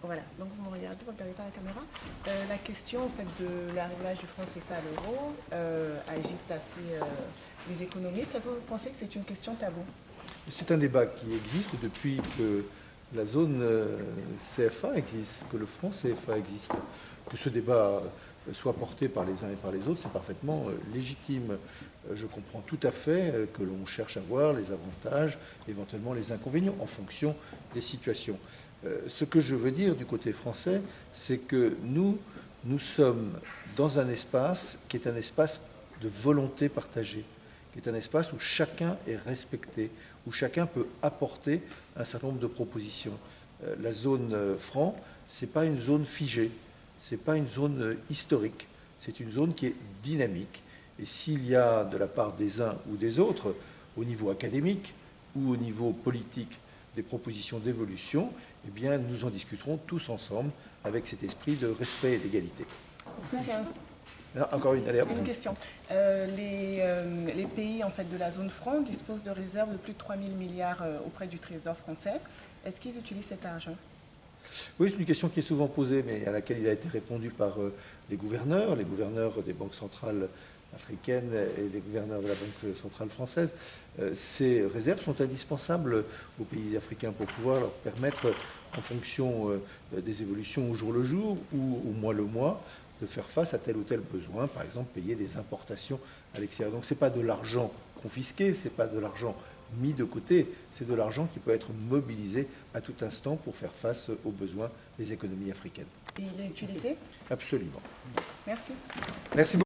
Voilà, donc vous me regardez pas la caméra. La question en fait, de l'arrivage du franc CFA à l'euro agite assez les économistes. Est-ce que vous pensez que c'est une question taboue? C'est un débat qui existe depuis que la zone CFA existe, que le franc CFA existe. Que ce débat soit porté par les uns et par les autres, c'est parfaitement légitime. Je comprends tout à fait que l'on cherche à voir les avantages, éventuellement les inconvénients, en fonction des situations. Ce que je veux dire du côté français, c'est que nous sommes dans un espace qui est un espace de volonté partagée, qui est un espace où chacun est respecté, où chacun peut apporter un certain nombre de propositions. La zone franc, ce n'est pas une zone figée, ce n'est pas une zone historique, c'est une zone qui est dynamique. Et s'il y a de la part des uns ou des autres, au niveau académique ou au niveau politique, des propositions d'évolution, eh bien, nous en discuterons tous ensemble avec cet esprit de respect et d'égalité. Est-ce que c'est un... Encore une, allez, Une question. Les pays en fait, de la zone franc disposent de réserves de plus de 3 000 milliards auprès du Trésor français. Est-ce qu'ils utilisent cet argent? Oui, c'est une question qui est souvent posée, mais à laquelle il a été répondu par les gouverneurs des banques centrales africaines et des gouverneurs de la Banque centrale française. Ces réserves sont indispensables aux pays africains pour pouvoir leur permettre, en fonction des évolutions au jour le jour ou au mois le mois, de faire face à tel ou tel besoin, par exemple payer des importations à l'extérieur. Donc ce n'est pas de l'argent confisqué, ce n'est pas de l'argent mis de côté, c'est de l'argent qui peut être mobilisé à tout instant pour faire face aux besoins des économies africaines. Et il est utilisé? Absolument. Merci. Merci beaucoup.